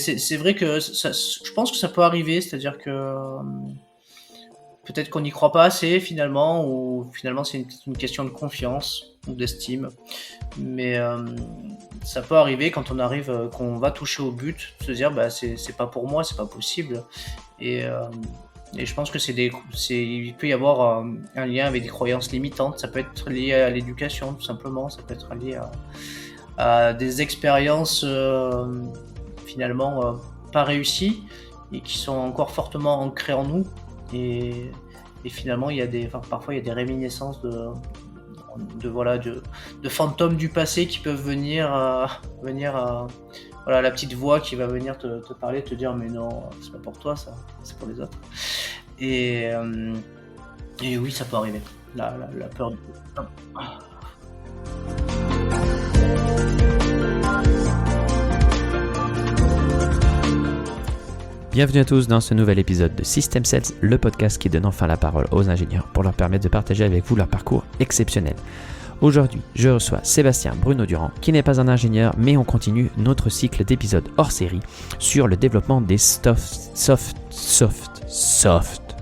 c'est vrai que je pense que ça peut arriver, c'est-à-dire que peut-être qu'on n'y croit pas assez finalement, ou finalement c'est une question de confiance ou d'estime. Mais ça peut arriver quand on arrive, qu'on va toucher au but, de se dire c'est pas pour moi, c'est pas possible. Et, euh, et je pense que il peut y avoir un lien avec des croyances limitantes. Ça peut être lié à l'éducation tout simplement, ça peut être lié à des expériences finalement pas réussies et qui sont encore fortement ancrées en nous. Et finalement, parfois il y a des réminiscences de fantômes du passé qui peuvent venir voilà, la petite voix qui va venir te parler, te dire mais non, c'est pas pour toi ça, c'est pour les autres. Et, euh, et oui, ça peut arriver. La peur du... Bienvenue à tous dans ce nouvel épisode de System Sales, le podcast qui donne enfin la parole aux ingénieurs pour leur permettre de partager avec vous leur parcours exceptionnel. Aujourd'hui, je reçois Sébastien Bruno-Durand, qui n'est pas un ingénieur, mais on continue notre cycle d'épisodes hors série sur le développement des soft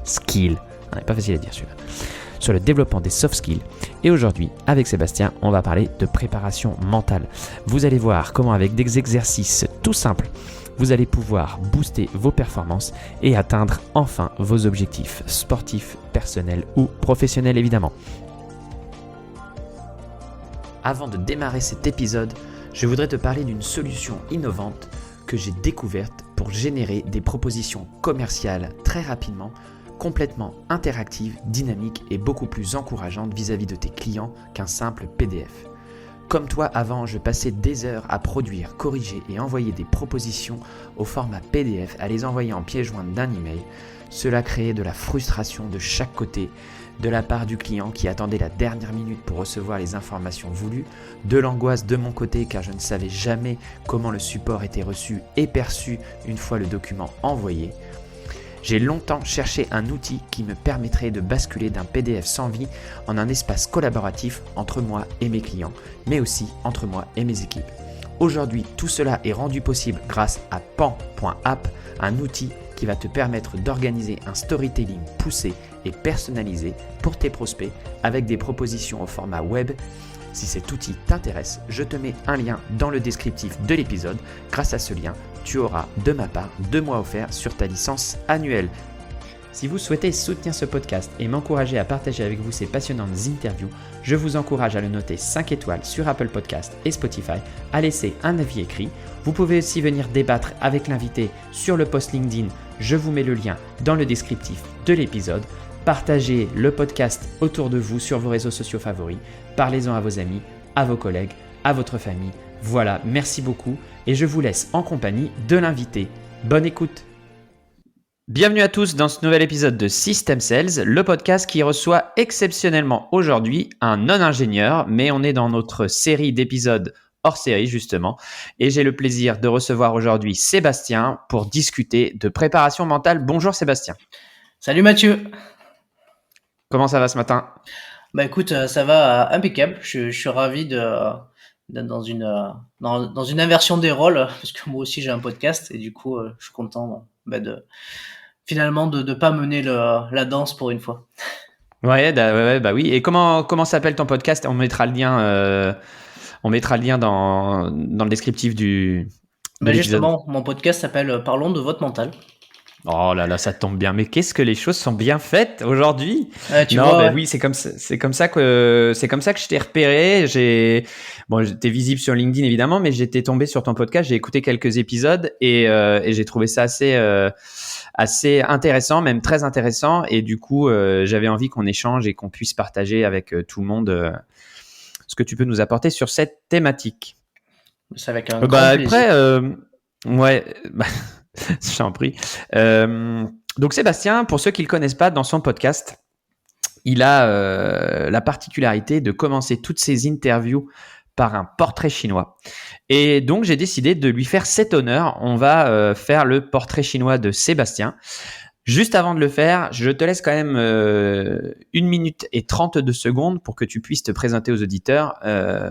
skills. Pas facile à dire celui-là. Sur le développement des soft skills. Et aujourd'hui, avec Sébastien, on va parler de préparation mentale. Vous allez voir comment avec des exercices tout simples, vous allez pouvoir booster vos performances et atteindre enfin vos objectifs sportifs, personnels ou professionnels évidemment. Avant de démarrer cet épisode, je voudrais te parler d'une solution innovante que j'ai découverte pour générer des propositions commerciales très rapidement, complètement interactives, dynamiques et beaucoup plus encourageantes vis-à-vis de tes clients qu'un simple PDF. Comme toi, avant, je passais des heures à produire, corriger et envoyer des propositions au format PDF, à les envoyer en pièce jointe d'un email. Cela créait de la frustration de chaque côté, de la part du client qui attendait la dernière minute pour recevoir les informations voulues, de l'angoisse de mon côté car je ne savais jamais comment le support était reçu et perçu une fois le document envoyé. J'ai longtemps cherché un outil qui me permettrait de basculer d'un PDF sans vie en un espace collaboratif entre moi et mes clients, mais aussi entre moi et mes équipes. Aujourd'hui, tout cela est rendu possible grâce à Pan.app, un outil qui va te permettre d'organiser un storytelling poussé et personnalisé pour tes prospects avec des propositions au format web. Si cet outil t'intéresse, je te mets un lien dans le descriptif de l'épisode. Grâce à ce lien, tu auras de ma part 2 mois offerts sur ta licence annuelle. Si vous souhaitez soutenir ce podcast et m'encourager à partager avec vous ces passionnantes interviews, je vous encourage à le noter 5 étoiles sur Apple Podcast et Spotify, à laisser un avis écrit. Vous pouvez aussi venir débattre avec l'invité sur le post LinkedIn. Je vous mets le lien dans le descriptif de l'épisode. Partagez le podcast autour de vous sur vos réseaux sociaux favoris. Parlez-en à vos amis, à vos collègues, à votre famille. Voilà, merci beaucoup et je vous laisse en compagnie de l'invité. Bonne écoute. Bienvenue à tous dans ce nouvel épisode de System Sales, le podcast qui reçoit exceptionnellement aujourd'hui un non-ingénieur, mais on est dans notre série d'épisodes hors série justement. Et j'ai le plaisir de recevoir aujourd'hui Sébastien pour discuter de préparation mentale. Bonjour Sébastien. Salut Mathieu. Comment ça va ce matin ? Bah écoute, ça va impeccable. Je suis ravi d'être dans une inversion des rôles, parce que moi aussi j'ai un podcast et du coup je suis content finalement de pas mener la danse pour une fois. Ouais, bah oui. Et comment s'appelle ton podcast ? On mettra le lien dans le descriptif de l'épisode. Justement, mon podcast s'appelle Parlons de votre mental. Oh là là, ça tombe bien. Mais qu'est-ce que les choses sont bien faites aujourd'hui. Oui, c'est comme ça que je t'ai repéré. J'étais visible sur LinkedIn évidemment, mais j'étais tombé sur ton podcast. J'ai écouté quelques épisodes et j'ai trouvé ça assez intéressant, même très intéressant. Et du coup, j'avais envie qu'on échange et qu'on puisse partager avec tout le monde ce que tu peux nous apporter sur cette thématique. C'est avec un grand plaisir. Après, j'en prie. Donc Sébastien, pour ceux qui ne le connaissent pas, dans son podcast, il a la particularité de commencer toutes ses interviews par un portrait chinois. Et donc, j'ai décidé de lui faire cet honneur. On va faire le portrait chinois de Sébastien. Juste avant de le faire, je te laisse quand même 1 minute et 32 secondes pour que tu puisses te présenter aux auditeurs.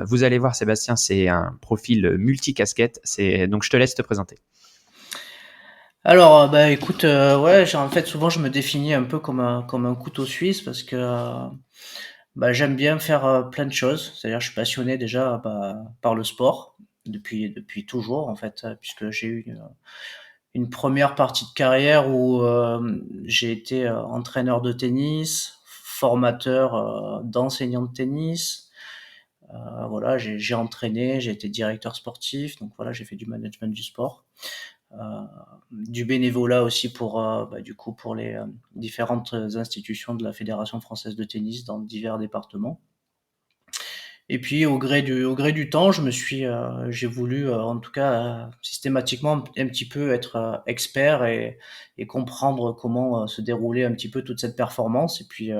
Vous allez voir, Sébastien, c'est un profil multicasquette. Donc, je te laisse te présenter. Alors, bah écoute, ouais, en fait, souvent, je me définis un peu comme un couteau suisse parce que bah, j'aime bien faire plein de choses. C'est-à-dire, je suis passionné déjà bah, par le sport depuis toujours, en fait, puisque j'ai eu une première partie de carrière où j'ai été entraîneur de tennis, formateur d'enseignants de tennis. Voilà, j'ai entraîné, j'ai été directeur sportif, donc voilà, j'ai fait du management du sport. Euh, du bénévolat aussi pour bah, du coup pour les différentes institutions de la Fédération française de tennis dans divers départements. Et puis au gré du temps, j'ai voulu en tout cas systématiquement un petit peu être expert et comprendre comment se déroulait un petit peu toute cette performance. Et puis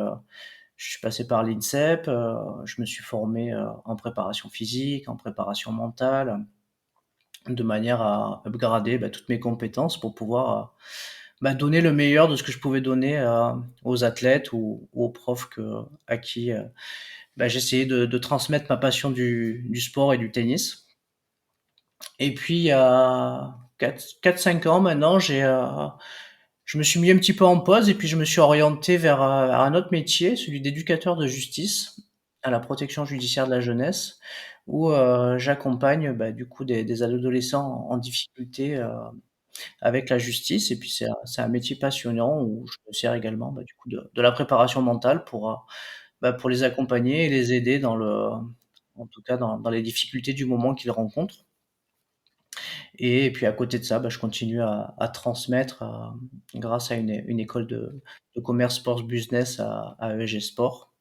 je suis passé par l'INSEP, je me suis formé en préparation physique, en préparation mentale, de manière à upgrader bah, toutes mes compétences pour pouvoir bah, donner le meilleur de ce que je pouvais donner aux athlètes ou aux profs à qui bah, j'essayais de transmettre ma passion du sport et du tennis. Et puis il y a 4-5 ans maintenant, je me suis mis un petit peu en pause et puis je me suis orienté vers un autre métier, celui d'éducateur de justice à la protection judiciaire de la jeunesse, où j'accompagne bah, du coup des adolescents en difficulté avec la justice. Et puis c'est un métier passionnant où je me sers également bah, du coup de la préparation mentale bah, pour les accompagner et les aider en tout cas dans les difficultés du moment qu'ils rencontrent. Et puis à côté de ça, bah, je continue à transmettre grâce à une école de commerce sports business à ESG Sport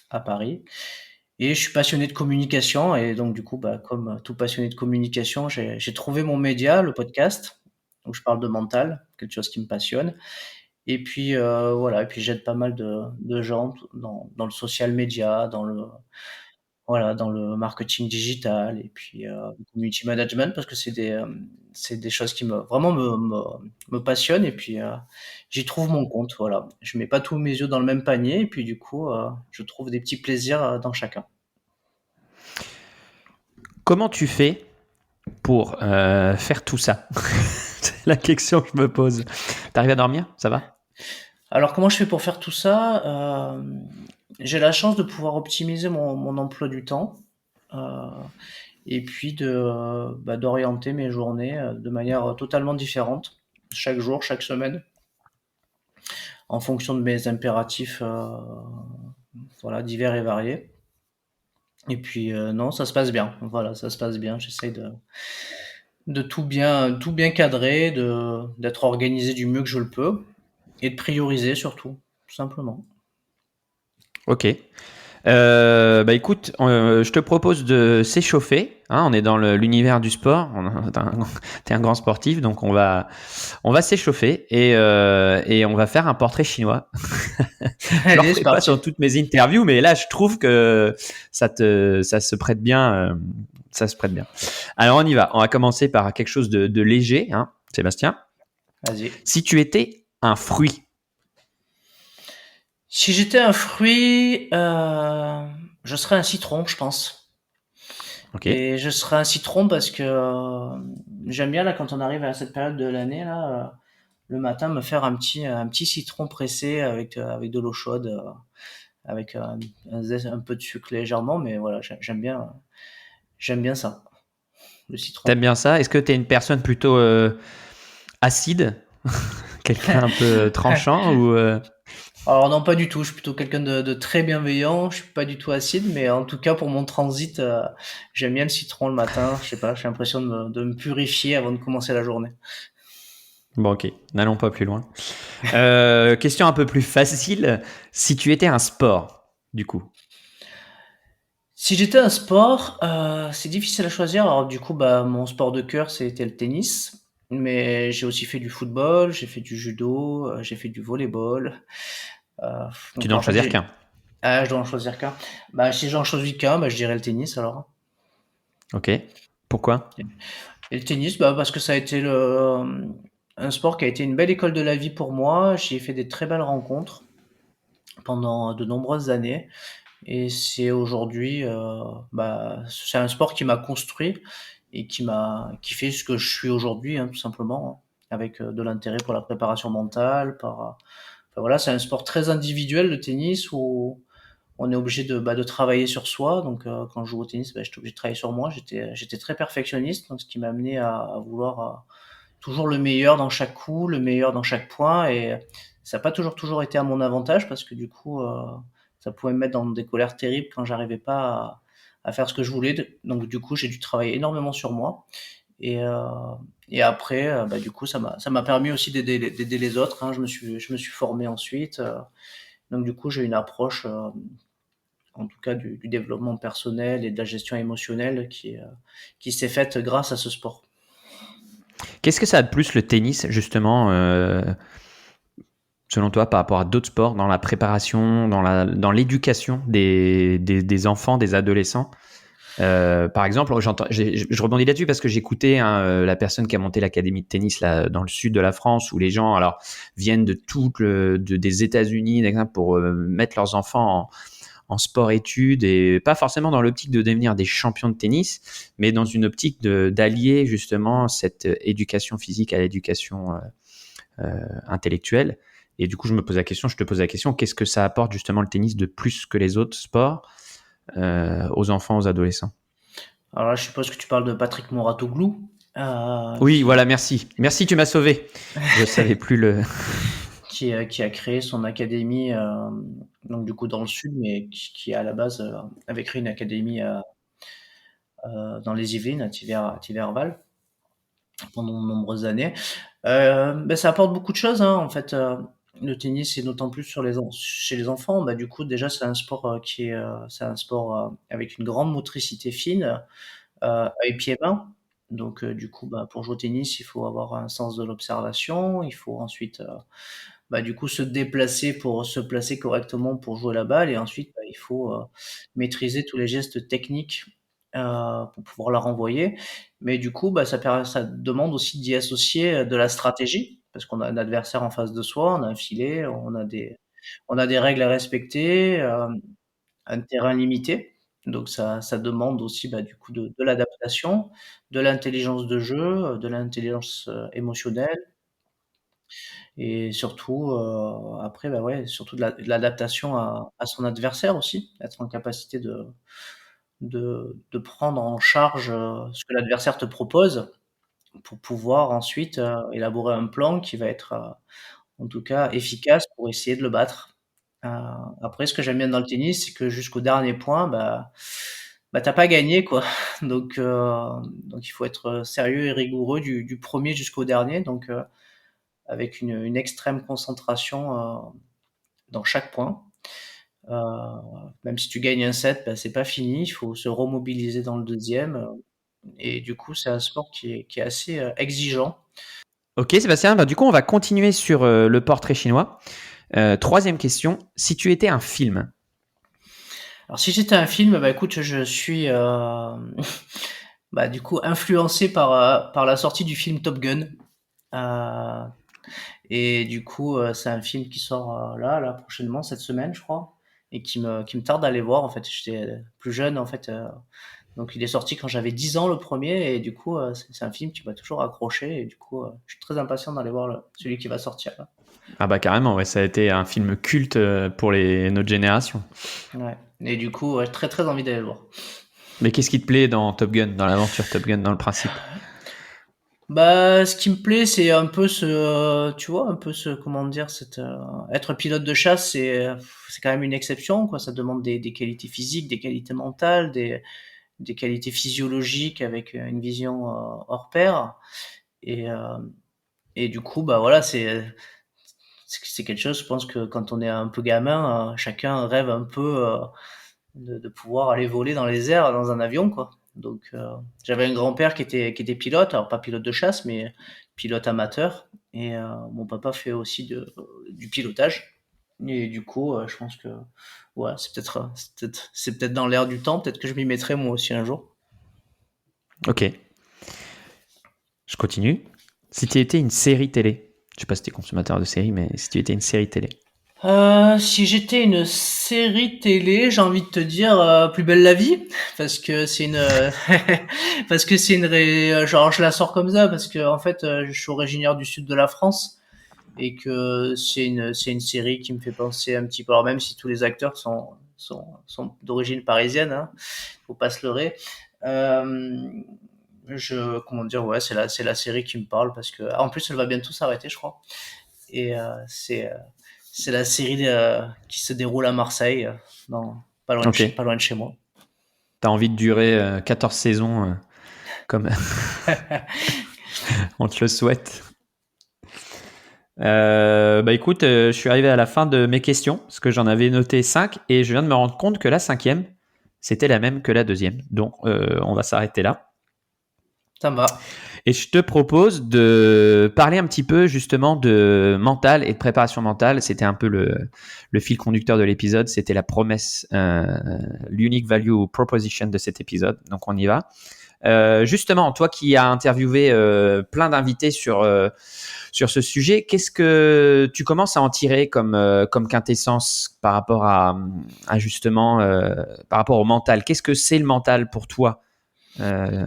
à Paris. Et je suis passionné de communication et donc du coup, bah, comme tout passionné de communication, j'ai trouvé mon média, le podcast, où je parle de mental, quelque chose qui me passionne. Et puis voilà, et puis j'aide pas mal de gens dans le social media, voilà, dans le marketing digital et puis le community management parce que c'est des choses qui vraiment me passionnent et puis j'y trouve mon compte, voilà. Je mets pas tous mes œufs dans le même panier et puis du coup, je trouve des petits plaisirs dans chacun. Comment tu fais pour faire tout ça? C'est la question que je me pose. T'arrives à dormir? Ça va? Alors comment je fais pour faire tout ça? J'ai la chance de pouvoir optimiser mon emploi du temps, heu et puis bah, d'orienter mes journées, de manière totalement différente, chaque jour, chaque semaine, en fonction de mes impératifs, voilà, divers et variés. Et puis non, ça se passe bien. Voilà, ça se passe bien. J'essaye de tout bien cadrer, d'être organisé du mieux que je le peux et de prioriser surtout, tout simplement. Ok. Bah écoute, je te propose de s'échauffer. Hein, on est dans l'univers du sport. T'es un grand sportif, donc on va s'échauffer et on va faire un portrait chinois. Je le Allez, c'est referai pas parti. sur toutes mes interviews, mais là, je trouve que ça se prête bien. Ça se prête bien. Alors, on y va. On va commencer par quelque chose de léger, hein, Sébastien. Vas-y. Si tu étais un fruit, Si j'étais un fruit, je serais un citron, je pense. ok. Et je serais un citron parce que j'aime bien là quand on arrive à cette période de l'année là, le matin me faire un petit citron pressé avec de l'eau chaude, avec un peu de sucre légèrement, mais voilà, j'aime bien ça, le citron. T'aimes bien ça? Est-ce que t'es une personne plutôt acide, quelqu'un un peu tranchant ou Alors non, pas du tout. Je suis plutôt quelqu'un de très bienveillant. Je suis pas du tout acide, mais en tout cas pour mon transit, j'aime bien le citron le matin. Je sais pas, j'ai l'impression de me purifier avant de commencer la journée. Bon, ok, n'allons pas plus loin. Question un peu plus facile. Si tu étais un sport, du coup. Si j'étais un sport, c'est difficile à choisir. Alors du coup, bah mon sport de cœur c'était le tennis, mais j'ai aussi fait du football, j'ai fait du judo, j'ai fait du volleyball. Tu Donc dois en en fait, choisir qu'un. je dois en choisir qu'un. Bah si j'en choisis qu'un, bah je dirais le tennis alors. Ok. Pourquoi? Et le tennis, bah, parce que ça a été un sport qui a été une belle école de la vie pour moi. J'y ai fait des très belles rencontres pendant de nombreuses années. Et c'est aujourd'hui, bah, c'est un sport qui m'a construit et qui fait ce que je suis aujourd'hui, hein, tout simplement. avec de l'intérêt pour la préparation mentale. Enfin, voilà, c'est un sport très individuel, le tennis, où on est obligé de travailler sur soi. Donc, quand je joue au tennis, j'étais obligé de travailler sur moi. J'étais très perfectionniste, donc ce qui m'a amené à vouloir toujours le meilleur dans chaque coup, le meilleur dans chaque point. Et ça n'a pas toujours été à mon avantage parce que du coup, ça pouvait me mettre dans des colères terribles quand j'arrivais pas à faire ce que je voulais. Donc, du coup, j'ai dû travailler énormément sur moi. Et, euh, et après, du coup, ça m'a permis aussi d'aider les autres, hein. Je me suis formé ensuite. Donc, du coup, j'ai une approche, en tout cas du développement personnel et de la gestion émotionnelle qui s'est faite grâce à ce sport. Qu'est-ce que ça a de plus le tennis, justement, selon toi, par rapport à d'autres sports, dans la préparation, dans l'éducation des enfants, des adolescents? Par exemple, je rebondis là-dessus parce que j'écoutais la personne qui a monté l'académie de tennis là, dans le sud de la France, où les gens alors viennent des États-Unis d'exemple, pour mettre leurs enfants en sport-études et pas forcément dans l'optique de devenir des champions de tennis, mais dans une optique d'allier justement cette éducation physique à l'éducation intellectuelle. Et du coup, je te pose la question, qu'est-ce que ça apporte justement le tennis de plus que les autres sports aux enfants, aux adolescents? Alors là, je suppose que tu parles de Patrick Mouratoglou, Oui, voilà, merci. Merci, tu m'as sauvé. Je savais plus le. qui a créé son académie, donc du coup dans le sud, mais qui à la base avait créé une académie dans les Yvelines, à Tiverval, pendant de nombreuses années. Ça apporte beaucoup de choses, hein, en fait. Le tennis, et d'autant plus chez les enfants. Du coup, déjà, c'est un sport avec une grande motricité fine, œil, pied, main. Donc, du coup, pour jouer au tennis, il faut avoir un sens de l'observation. Il faut ensuite, du coup, se déplacer pour se placer correctement pour jouer la balle. Et ensuite, il faut maîtriser tous les gestes techniques pour pouvoir la renvoyer. Mais du coup, ça demande aussi d'y associer de la stratégie, parce qu'on a un adversaire en face de soi, on a un filet, on a des règles à respecter, un terrain limité. Donc ça demande aussi du coup de l'adaptation, de l'intelligence de jeu, de l'intelligence émotionnelle. Et surtout, après, ouais, surtout de l'adaptation à son adversaire aussi, être en capacité de prendre en charge ce que l'adversaire te propose pour pouvoir ensuite élaborer un plan qui va être en tout cas efficace pour essayer de le battre. Euh, Après, ce que j'aime bien dans le tennis, c'est que jusqu'au dernier point, t'as pas gagné, quoi. Donc il faut être sérieux et rigoureux du premier jusqu'au dernier. Donc avec une extrême concentration dans chaque point. Euh, Même si tu gagnes un set, c'est pas fini, il faut se remobiliser dans le deuxième. Et du coup, c'est un sport qui est assez exigeant. Ok, Sébastien, du coup, on va continuer sur le portrait chinois. Troisième question, si tu étais un film. Alors, si j'étais un film, écoute, je suis du coup influencé par la sortie du film Top Gun. Euh, et du coup, c'est un film qui sort là prochainement cette semaine, je crois, et qui me tarde d'aller voir. En fait, j'étais plus jeune, en fait. Donc il est sorti quand j'avais 10 ans le premier, et du coup c'est un film qui m'a toujours accroché, et du coup je suis très impatient d'aller voir celui qui va sortir là. Ah bah carrément, ouais, ça a été un film culte pour notre génération. Ouais. Et du coup j'ai très très envie d'aller le voir. Mais qu'est-ce qui te plaît dans Top Gun, dans l'aventure Top Gun, dans le principe? Ce qui me plaît, c'est un peu tu vois, un peu comment dire, être pilote de chasse, c'est quand même une exception, quoi. Ça demande des qualités physiques, des qualités mentales, des qualités physiologiques avec une vision hors pair. Et, euh, et du coup, voilà, c'est quelque chose, je pense que quand on est un peu gamin, chacun rêve un peu de pouvoir aller voler dans les airs dans un avion, quoi. Donc, j'avais un grand-père qui était pilote, alors pas pilote de chasse, mais pilote amateur. Et mon papa fait aussi du pilotage. Et du coup, je pense que ouais, c'est peut-être dans l'air du temps. Peut-être que je m'y mettrai moi aussi un jour. Ok, je continue. Si tu étais une série télé, je sais pas si tu es consommateur de séries, mais si tu étais une série télé. Si j'étais une série télé, j'ai envie de te dire Plus belle la vie, parce que c'est une parce que c'est une genre je la sors comme ça parce que en fait je suis originaire du sud de la France et que c'est une série qui me fait penser un petit peu, alors même si tous les acteurs sont d'origine parisienne, hein, faut pas se leurrer. Euh, comment dire, ouais, c'est la série qui me parle parce que en plus elle va bientôt s'arrêter, je crois. Et c'est la série qui se déroule à Marseille, Ok. pas loin de chez moi. T'as envie de durer 14 saisons comme on te le souhaite. Bah écoute, je suis arrivé à la fin de mes questions, parce que j'en avais noté 5, et je viens de me rendre compte que la cinquième, c'était la même que la deuxième. Donc, on va s'arrêter là. Ça me va. Et je te propose de parler un petit peu justement de mental et de préparation mentale. C'était un peu le fil conducteur de l'épisode. C'était la promesse, l'unique value proposition de cet épisode. Donc, on y va. Justement, toi qui as interviewé plein d'invités sur ce sujet, qu'est-ce que tu commences à en tirer comme quintessence par rapport à justement par rapport au mental? Qu'est-ce que c'est le mental pour toi euh,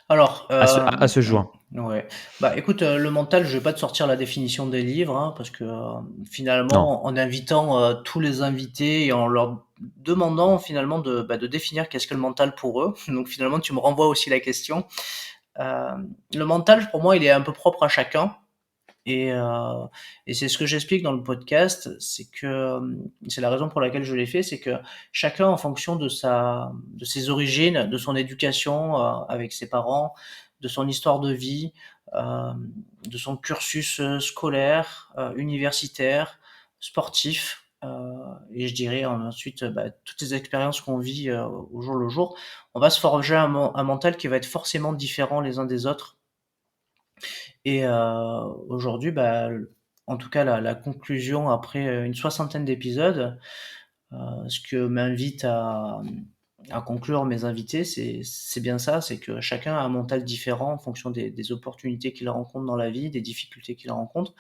Alors, à ce jour? ouais. Bah, écoute, le mental, je vais pas te sortir la définition des livres, hein, parce que Non. finalement, en invitant tous les invités et en leur demandant finalement de définir qu'est-ce que le mental pour eux, donc finalement, tu me renvoies aussi la question. Euh, le mental, pour moi, il est un peu propre à chacun. Et c'est ce que j'explique dans le podcast, c'est que c'est la raison pour laquelle je l'ai fait, c'est que chacun, en fonction de ses origines, de son éducation avec ses parents, de son histoire de vie, euh, de son cursus scolaire, universitaire, sportif, et je dirais ensuite toutes les expériences qu'on vit au jour le jour, on va se forger un mental qui va être forcément différent les uns des autres. Et aujourd'hui, en tout cas, la conclusion après une soixantaine d'épisodes, ce que m'invite à conclure mes invités, c'est bien ça, c'est que chacun a un mental différent en fonction des opportunités qu'il rencontre dans la vie, des difficultés qu'il rencontre.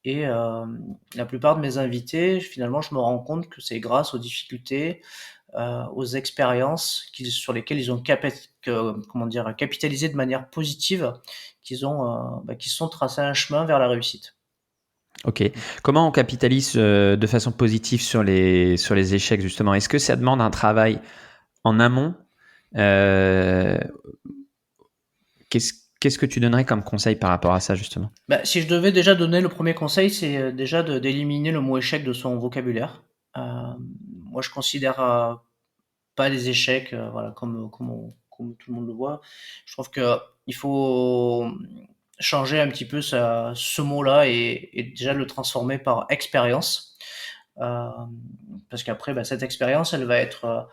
Et la plupart de mes invités, finalement, je me rends compte que c'est grâce aux difficultés, aux expériences sur lesquelles ils ont comment dire, capitalisé de manière positive, qu'ils se sont tracés un chemin vers la réussite. Ok. Comment on capitalise de façon positive sur les échecs justement? Est-ce que ça demande un travail en amont? Euh, qu'est-ce que tu donnerais comme conseil par rapport à ça justement? Si je devais déjà donner le premier conseil, c'est déjà d'éliminer le mot échec de son vocabulaire. Moi, je considère pas les échecs, voilà, comme tout le monde le voit. Je trouve que il faut changer un petit peu ce mot-là et déjà le transformer par expérience. Euh, Parce qu'après, cette expérience, elle va être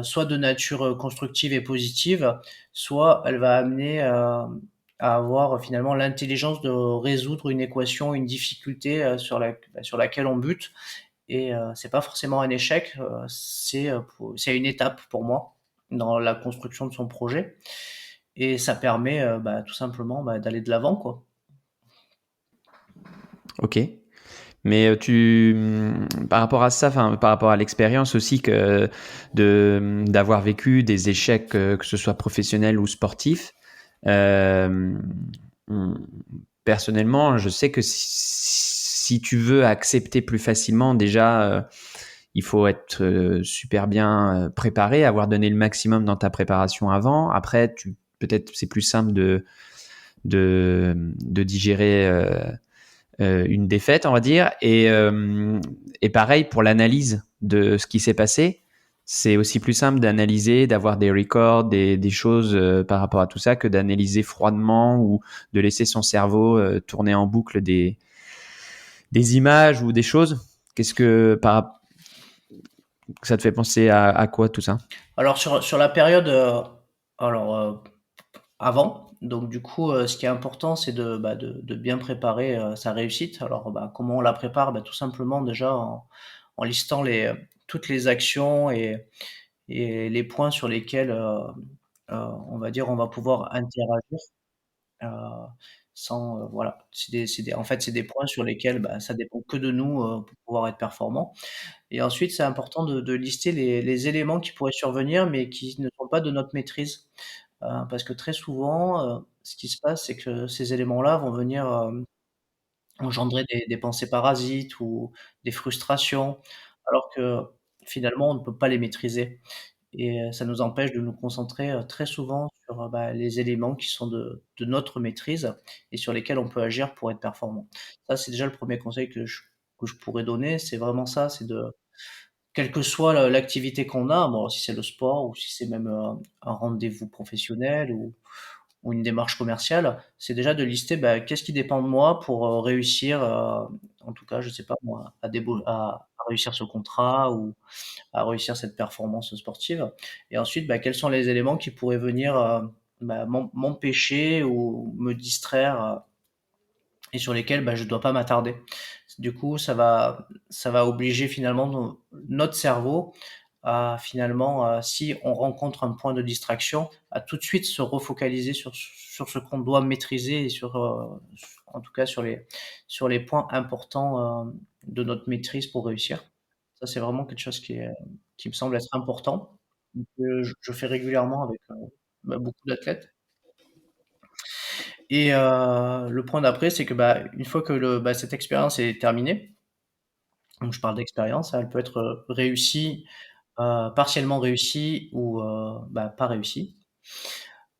soit de nature constructive et positive, soit elle va amener à avoir finalement l'intelligence de résoudre une équation, une difficulté sur laquelle on bute. Et c'est pas forcément un échec, c'est une étape pour moi dans la construction de son projet. Et ça permet tout simplement d'aller de l'avant, quoi. Ok. Mais par rapport à ça, enfin, par rapport à l'expérience aussi d'avoir vécu des échecs, que ce soit professionnels ou sportifs, euh, hum, personnellement, je sais que si tu veux accepter plus facilement, déjà, il faut être super bien préparé, avoir donné le maximum dans ta préparation avant. Après, peut-être c'est plus simple de digérer une défaite, on va dire. Et pareil pour l'analyse de ce qui s'est passé. C'est aussi plus simple d'analyser, d'avoir des records, des choses par rapport à tout ça que d'analyser froidement ou de laisser son cerveau tourner en boucle des images ou des choses. Qu'est-ce que ça te fait penser à quoi tout ça? Alors sur la période alors avant, donc du coup, ce qui est important, c'est de bien préparer sa réussite. Alors comment on la prépare? Tout simplement déjà en listant toutes les actions et les points sur lesquels on va dire on va pouvoir interagir. Euh, sans voilà, en fait, c'est des points sur lesquels, bah, ça dépend que de nous, pour pouvoir être performant. Et ensuite, c'est important de lister les éléments qui pourraient survenir, mais qui ne sont pas de notre maîtrise. Parce que très souvent, ce qui se passe, c'est que ces éléments-là vont venir, engendrer des pensées parasites ou des frustrations, alors que finalement on ne peut pas les maîtriser et ça nous empêche de nous concentrer, très souvent sur, bah, les éléments qui sont de notre maîtrise et sur lesquels on peut agir pour être performant. Ça, c'est déjà le premier conseil que je pourrais donner, c'est vraiment ça, c'est de quelle que soit l'activité qu'on a, bon, si c'est le sport ou si c'est même, un rendez-vous professionnel ou une démarche commerciale, c'est déjà de lister, bah, qu'est-ce qui dépend de moi pour, réussir, en tout cas, je sais pas moi, à réussir ce contrat ou à réussir cette performance sportive et ensuite, bah, quels sont les éléments qui pourraient venir, bah, m'empêcher ou me distraire, et sur lesquels, bah, je dois pas m'attarder. Du coup, ça va obliger finalement notre cerveau à finalement, si on rencontre un point de distraction, à tout de suite se refocaliser sur ce qu'on doit maîtriser et en tout cas sur les points importants, de notre maîtrise pour réussir. Ça, c'est vraiment quelque chose qui me semble être important, que je fais régulièrement avec, bah, beaucoup d'athlètes. Et le point d'après, c'est que, bah, une fois que cette expérience est terminée, donc je parle d'expérience, hein, elle peut être, réussie, partiellement réussie ou bah, pas réussie.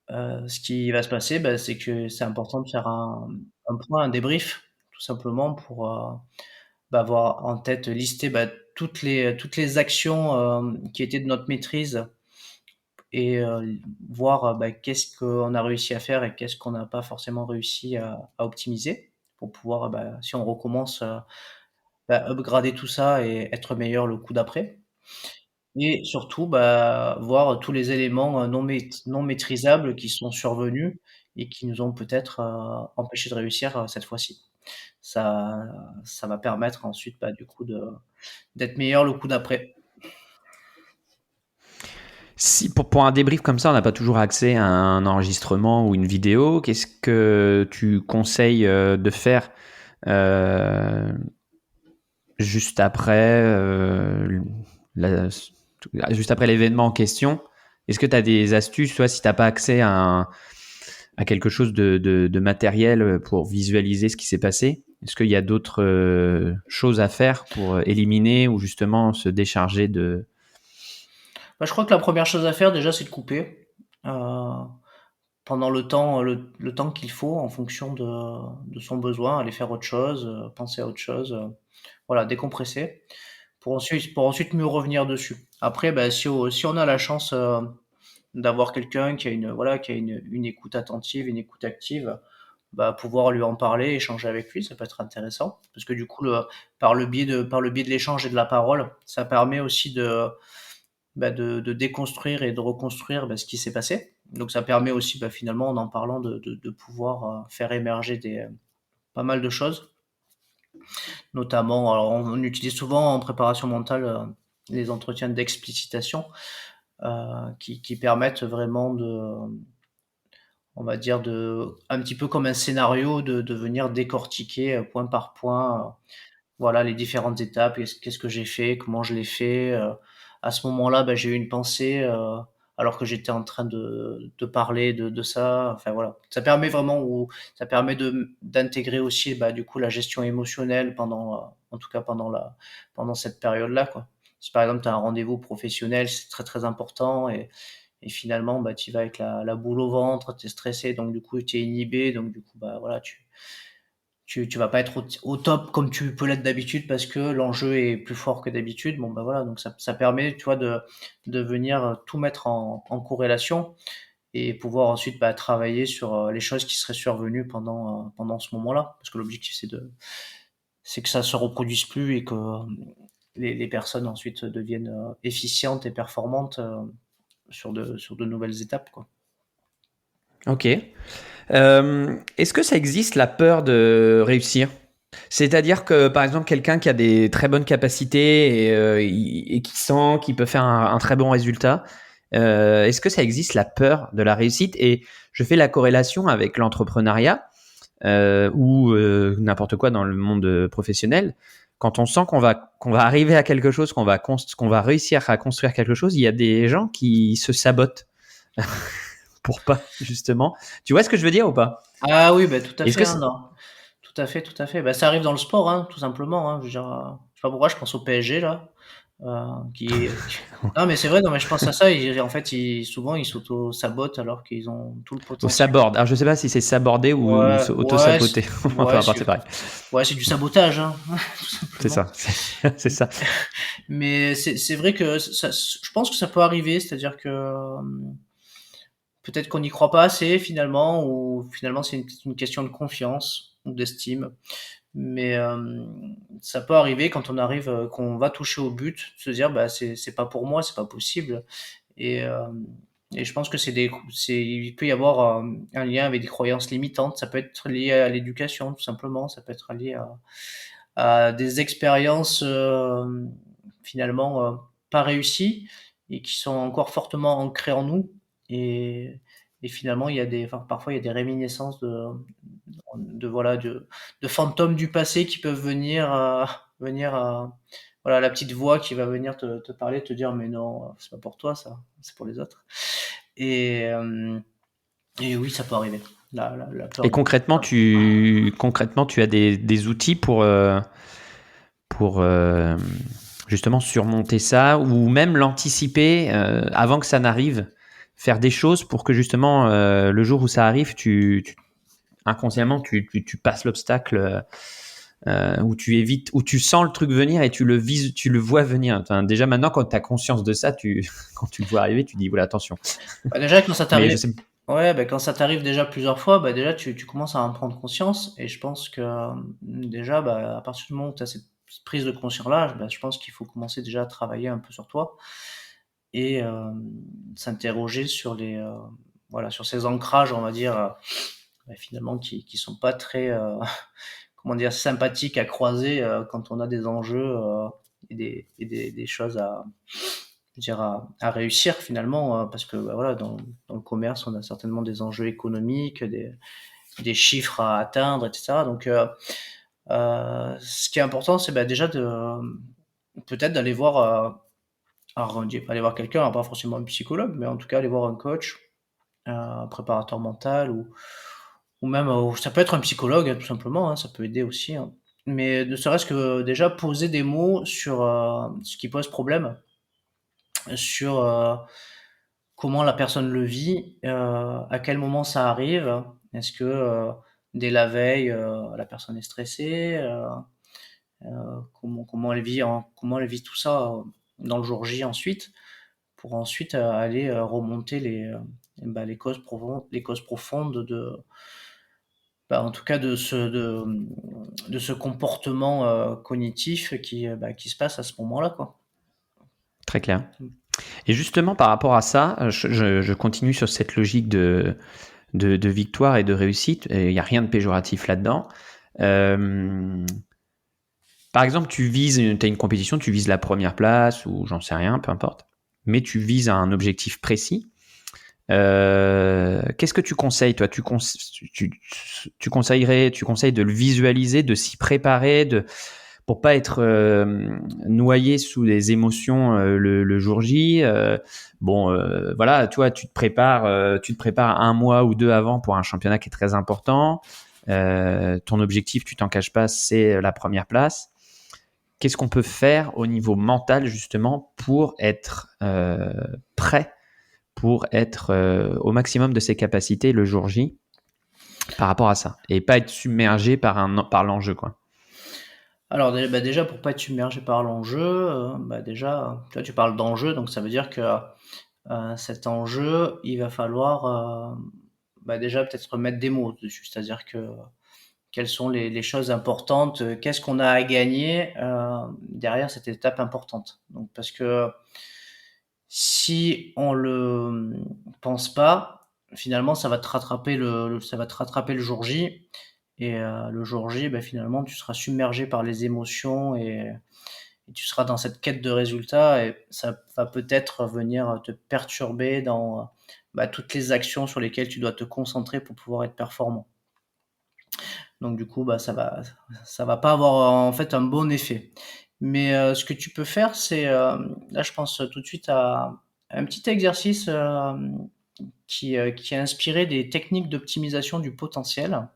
Ce qui va se passer, bah, c'est que c'est important de faire un point, un débrief, tout simplement pour, bah, avoir en tête, lister, bah, toutes les actions, qui étaient de notre maîtrise et voir, bah, qu'est-ce qu'on a réussi à faire et qu'est-ce qu'on n'a pas forcément réussi à optimiser pour pouvoir, bah, si on recommence, bah, upgrader tout ça et être meilleur le coup d'après et surtout, bah, voir tous les éléments, non maîtrisables qui sont survenus et qui nous ont peut-être, empêchés de réussir, cette fois-ci. Ça ça va permettre ensuite, bah, du coup d'être meilleur le coup d'après. Si pour un débrief comme ça, on n'a pas toujours accès à un enregistrement ou une vidéo, qu'est-ce que tu conseilles de faire euh, juste après la- juste après l'événement en question? Est-ce que tu as des astuces, soit si tu n'as pas accès à quelque chose de matériel pour visualiser ce qui s'est passé? Est-ce qu'il y a d'autres choses à faire pour éliminer ou justement se décharger de... Bah, je crois que la première chose à faire déjà, c'est de couper, pendant le temps qu'il faut en fonction de son besoin, aller faire autre chose, penser à autre chose, voilà, décompresser pour ensuite mieux revenir dessus. Après, bah, si on a la chance, d'avoir quelqu'un qui a une écoute attentive, une écoute active, bah, pouvoir lui en parler, échanger avec lui, ça peut être intéressant. Parce que du coup, par le biais de l'échange et de la parole, ça permet aussi de déconstruire et de reconstruire, bah, ce qui s'est passé. Donc ça permet aussi, bah, finalement, en parlant, de pouvoir faire émerger pas mal de choses. Notamment, alors on utilise souvent en préparation mentale les entretiens d'explicitation qui permettent vraiment on va dire, un petit peu comme un scénario, de venir décortiquer point par point, voilà, les différentes étapes. Qu'est-ce que j'ai fait, comment je l'ai fait. À ce moment-là, bah, j'ai eu une pensée alors que j'étais en train de parler de ça. Enfin voilà, ça permet d'intégrer aussi, bah, du coup, la gestion émotionnelle en tout cas pendant cette période-là, quoi. Si par exemple tu as un rendez-vous professionnel, c'est très très important et finalement, bah, tu y vas avec la boule au ventre, tu es stressé, donc du coup, tu es inhibé, donc du coup, bah, voilà, tu vas pas être au top comme tu peux l'être d'habitude parce que l'enjeu est plus fort que d'habitude. Bon, bah, voilà, donc ça permet, tu vois, de venir tout mettre en corrélation et pouvoir ensuite, bah, travailler sur les choses qui seraient survenues pendant ce moment-là. Parce que l'objectif, c'est que ça se reproduise plus et que les personnes ensuite deviennent efficientes et performantes sur de nouvelles étapes, quoi. Ok. Est-ce que ça existe la peur de réussir? C'est-à-dire que, par exemple, quelqu'un qui a des très bonnes capacités et qui sent qu'il peut faire un très bon résultat, est-ce que ça existe la peur de la réussite? Et je fais la corrélation avec l'entrepreneuriat. ou n'importe quoi dans le monde professionnel, quand on sent qu'on va arriver à quelque chose, qu'on va réussir à construire quelque chose, il y a des gens qui se sabotent pour pas, justement. Tu vois ce que je veux dire ou pas? Ah oui, bah, tout à Est-ce fait, que hein, non. Tout à fait, tout à fait. Bah, ça arrive dans le sport, hein, tout simplement, hein. Je veux dire, je sais pas pourquoi je pense au PSG là, qui est non mais c'est vrai, non mais je pense à ça et en fait, souvent ils s'auto-sabotent alors qu'ils ont tout le au potentiel. sabord, alors je sais pas si c'est saborder ou Ouais, ouais, auto-saboter. Peu ouais, importe, c'est pareil. ouais, c'est du sabotage, hein, tout C'est simplement. ça, c'est ça. Mais c'est vrai que ça, je pense que ça peut arriver, c'est-à-dire que peut-être qu'on n'y croit pas assez finalement, ou finalement c'est une question de confiance ou d'estime. Mais ça peut arriver quand on arrive, qu'on va toucher au but, de se dire bah c'est pas pour moi, c'est pas possible. Et, et je pense que il peut y avoir un lien avec des croyances limitantes. Ça peut être lié à l'éducation tout simplement. Ça peut être lié à des expériences finalement pas réussies et qui sont encore fortement ancrées en nous. Et, et finalement, enfin, parfois il y a des réminiscences voilà, de fantômes du passé qui peuvent venir voilà, la petite voix qui va venir te parler, te dire mais non, c'est pas pour toi ça, c'est pour les autres. Et, oui, ça peut arriver. La peur Et du. concrètement, tu as des outils pour justement surmonter ça ou même l'anticiper avant que ça n'arrive, faire des choses pour que justement le jour où ça arrive, inconsciemment tu passes l'obstacle, où tu évites, où tu sens le truc venir et tu le vises, tu le vois venir. Enfin, déjà maintenant, quand tu as conscience de ça, quand tu le vois arriver, tu dis voilà, attention. Bah, déjà quand ça Mais je t'arrive, sais. ouais, bah, quand ça t'arrive déjà plusieurs fois, bah déjà tu commences à en prendre conscience. Et je pense que déjà, bah, à partir du moment où tu as cette prise de conscience là, bah, je pense qu'il faut commencer déjà à travailler un peu sur toi et s'interroger sur voilà, sur ces ancrages, on va dire, bah, finalement qui sont pas très comment dire, sympathiques à croiser quand on a des enjeux des choses à, je veux dire, à réussir finalement, parce que bah, voilà, dans le commerce, on a certainement des enjeux économiques, des chiffres à atteindre, etc. Donc, ce qui est important, c'est bah, déjà peut-être d'aller voir, alors on dit aller voir quelqu'un, pas forcément un psychologue, mais en tout cas aller voir un coach, un préparateur mental, ou même ça peut être un psychologue, hein, tout simplement, hein, ça peut aider aussi, hein. Mais ne serait-ce que déjà poser des mots sur ce qui pose problème, sur comment la personne le vit, à quel moment ça arrive. Est-ce que dès la veille, la personne est stressée, comment elle vit tout ça dans le jour J ensuite, pour ensuite aller remonter bah, les causes profondes bah, en tout cas de ce comportement cognitif bah, qui se passe à ce moment-là, quoi. Très clair. Et justement, par rapport à ça, je continue sur cette logique de victoire et de réussite. Il n'y a rien de péjoratif là-dedans. Par exemple, tu as une compétition, tu vises la première place ou j'en sais rien, peu importe, mais tu vises un objectif précis. Qu'est-ce que tu conseilles, toi? Tu conseilles de le visualiser, de s'y préparer, pour pas être noyé sous les émotions le jour J. Voilà, toi, tu te prépares un mois ou deux avant pour un championnat qui est très important. Ton objectif, tu t'en caches pas, c'est la première place. Qu'est-ce qu'on peut faire au niveau mental justement pour être prêt, pour être au maximum de ses capacités le jour J par rapport à ça et pas être submergé par l'enjeu, quoi. Alors bah, déjà pour pas être submergé par l'enjeu, bah déjà, tu parles d'enjeu, donc ça veut dire que cet enjeu, il va falloir bah, déjà peut-être mettre des mots dessus, c'est-à-dire que quelles sont les choses importantes, qu'est-ce qu'on a à gagner derrière cette étape importante. Donc parce que si on le pense pas, finalement ça va te rattraper ça va te rattraper le jour J. Et le jour J, bah, finalement tu seras submergé par les émotions et tu seras dans cette quête de résultats et ça va peut-être venir te perturber dans bah, toutes les actions sur lesquelles tu dois te concentrer pour pouvoir être performant. Donc du coup, bah, ça va pas avoir en fait un bon effet. Mais ce que tu peux faire, c'est, là je pense tout de suite à un petit exercice qui est inspiré des techniques d'optimisation du potentiel.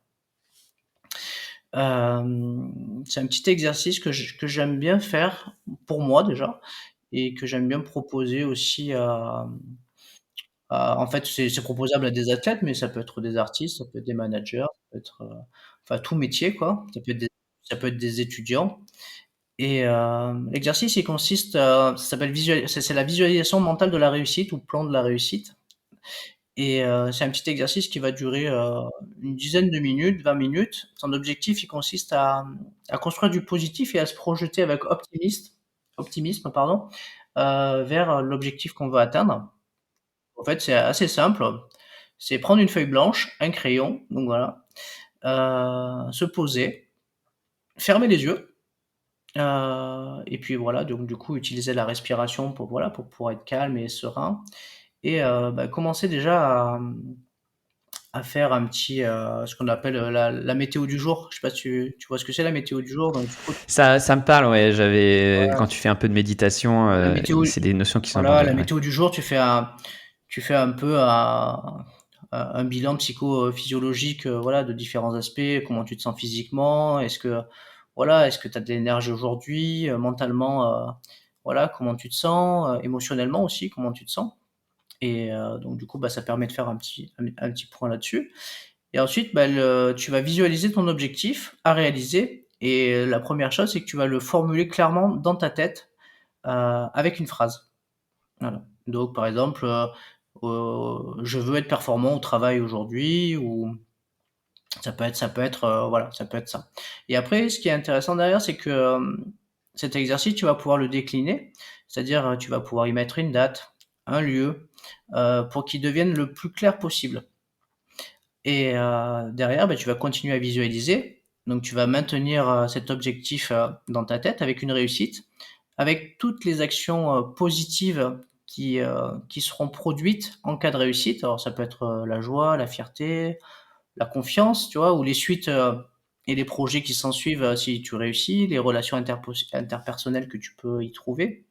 C'est un petit exercice que j'aime bien faire pour moi déjà et que j'aime bien proposer aussi en fait, c'est proposable à des athlètes, mais ça peut être des artistes, ça peut être des managers, ça peut être, enfin tout métier quoi. Ça peut être des étudiants et l'exercice il consiste, ça s'appelle c'est la visualisation mentale de la réussite ou plan de la réussite et c'est un petit exercice qui va durer, une dizaine de minutes, 20 minutes. Son objectif, il consiste à construire du positif et à se projeter avec optimisme, pardon, vers l'objectif qu'on veut atteindre. En fait, c'est assez simple. C'est prendre une feuille blanche, un crayon, donc voilà, se poser, fermer les yeux, et puis voilà, donc du coup, utiliser la respiration pour voilà, pour pouvoir être calme et serein et bah, commencer déjà à faire un petit, ce qu'on appelle, la météo du jour. Je sais pas si tu vois ce que c'est la météo du jour? Donc du coup, Ça me parle, ouais. Quand voilà, tu fais un peu de méditation, la météo c'est des notions qui sont voilà, abordées, la ouais. météo du jour, tu fais un peu un bilan psychophysiologique, voilà, de différents aspects. Comment tu te sens physiquement? Voilà, est-ce que tu as de l'énergie aujourd'hui? Mentalement, voilà, comment tu te sens? Émotionnellement aussi, comment tu te sens? Et donc du coup, bah, ça permet de faire un petit point là-dessus. Et ensuite, bah, tu vas visualiser ton objectif à réaliser. Et la première chose, c'est que tu vas le formuler clairement dans ta tête avec une phrase. Voilà. Donc, par exemple, je veux être performant au travail aujourd'hui, ou ça peut être, voilà, ça peut être ça. Et après, ce qui est intéressant derrière, c'est que cet exercice, tu vas pouvoir le décliner, c'est-à-dire tu vas pouvoir y mettre une date, un lieu, pour qu'il devienne le plus clair possible. Et derrière, bah, tu vas continuer à visualiser. Donc, tu vas maintenir cet objectif dans ta tête avec une réussite, avec toutes les actions positives qui seront produites en cas de réussite. Alors, ça peut être la joie, la fierté, la confiance, tu vois, ou les suites et les projets qui s'ensuivent si tu réussis, les relations interpersonnelles que tu peux y trouver.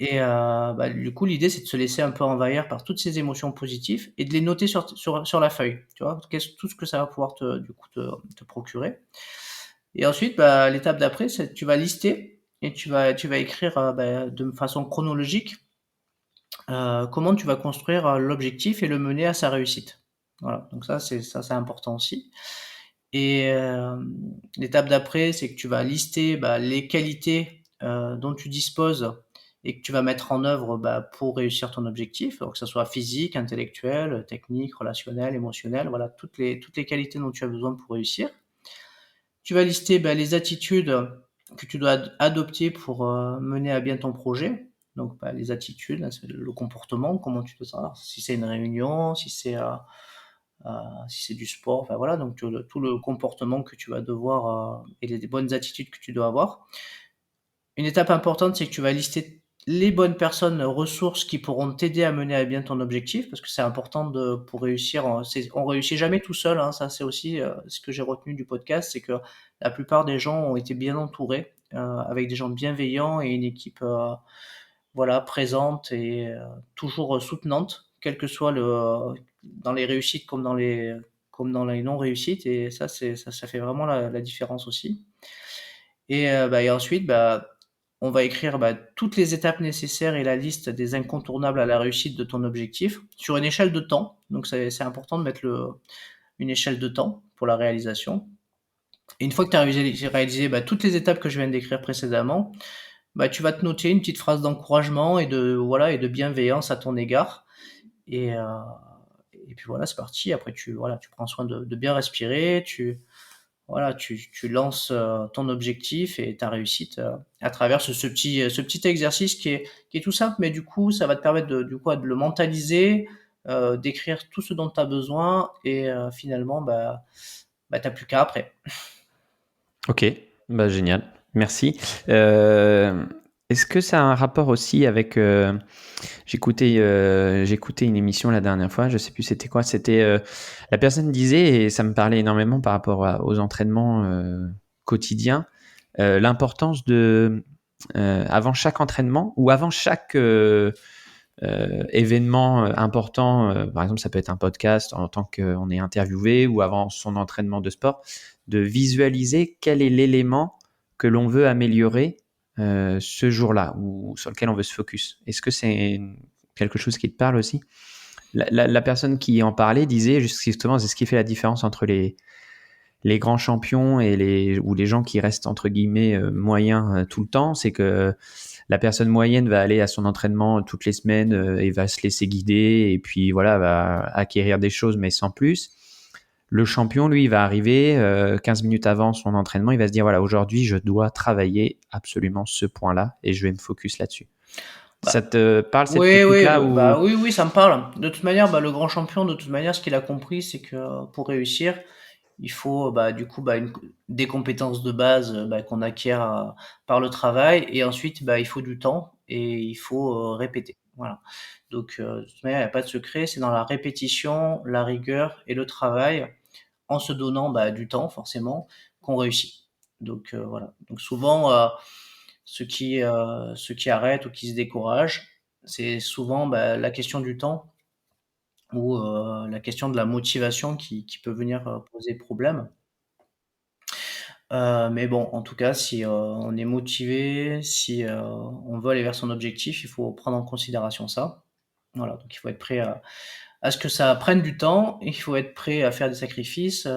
Et bah, du coup, l'idée, c'est de se laisser un peu envahir par toutes ces émotions positives et de les noter sur la feuille, tu vois? Tout ce que ça va pouvoir te procurer. Et ensuite, bah, l'étape d'après, c'est tu vas lister et tu vas écrire, bah, de façon chronologique, comment tu vas construire, l'objectif et le mener à sa réussite. Voilà, donc ça, c'est important aussi. Et l'étape d'après, c'est que tu vas lister, bah, les qualités, dont tu disposes et que tu vas mettre en œuvre, bah, pour réussir ton objectif. Alors que ça soit physique, intellectuel, technique, relationnel, émotionnel, voilà toutes les qualités dont tu as besoin pour réussir. Tu vas lister, bah, les attitudes que tu dois adopter pour, mener à bien ton projet. Donc, bah, les attitudes, là, c'est le comportement, comment tu te sens. Alors, si c'est une réunion, si c'est du sport, enfin voilà, donc tout le comportement que tu vas devoir et les bonnes attitudes que tu dois avoir. Une étape importante, c'est que tu vas lister les bonnes personnes, ressources qui pourront t'aider à mener à bien ton objectif, parce que c'est important pour réussir. On réussit jamais tout seul, hein, ça c'est aussi ce que j'ai retenu du podcast, c'est que la plupart des gens ont été bien entourés, avec des gens bienveillants et une équipe voilà, présente et toujours soutenante, quel que soit dans les réussites comme dans les non-réussites. Et ça, ça fait vraiment la différence aussi. Et, bah, et ensuite, bah, on va écrire bah, toutes les étapes nécessaires et la liste des incontournables à la réussite de ton objectif sur une échelle de temps. Donc c'est important de mettre une échelle de temps pour la réalisation. Et une fois que tu as réalisé bah, toutes les étapes que je viens de décrire précédemment, bah, tu vas te noter une petite phrase d'encouragement et voilà, et de bienveillance à ton égard. Et, euh, et puis voilà, c'est parti. Après, voilà, tu prends soin de bien respirer, voilà, tu lances ton objectif et ta réussite à travers ce petit exercice qui est tout simple, mais du coup, ça va te permettre de le mentaliser, d'écrire tout ce dont tu as besoin et finalement, bah, tu plus qu'à après. Ok, bah génial, merci. Euh, Est-ce que ça a un rapport aussi avec j'écoutais une émission la dernière fois, je sais plus c'était quoi, c'était la personne disait, et ça me parlait énormément par rapport aux entraînements quotidiens, l'importance de avant chaque entraînement ou avant chaque événement important, par exemple ça peut être un podcast en tant qu'on est interviewé ou avant son entraînement de sport, de visualiser quel est l'élément que l'on veut améliorer ce jour-là ou sur lequel on veut se focus. Est-ce que c'est quelque chose qui te parle aussi? La personne qui en parlait disait justement c'est ce qui fait la différence entre les grands champions et les gens qui restent entre guillemets moyens tout le temps, c'est que la personne moyenne va aller à son entraînement toutes les semaines et va se laisser guider et puis voilà, va acquérir des choses mais sans plus. Le champion, lui, il va arriver 15 minutes avant son entraînement, il va se dire voilà, aujourd'hui, je dois travailler absolument ce point-là et je vais me focus là-dessus. Ça Bah, te parle cette oui, technique-là ou... oui, oui, ça me parle. De toute manière, le grand champion, de toute manière, ce qu'il a compris, c'est que pour réussir, il faut du coup des compétences de base qu'on acquiert par le travail, et ensuite il faut du temps et il faut répéter. Voilà. Donc de toute manière, il n'y a pas de secret, c'est dans la répétition, la rigueur et le travail, en se donnant du temps forcément, qu'on réussit. Donc voilà. Donc souvent ceux qui arrêtent ou qui se découragent, c'est souvent la question du temps ou la question de la motivation qui peut venir poser problème. Mais bon, en tout cas, si on est motivé, si on veut aller vers son objectif, il faut prendre en considération ça. Voilà, donc il faut être prêt à ce que ça prenne du temps, il faut être prêt à faire des sacrifices,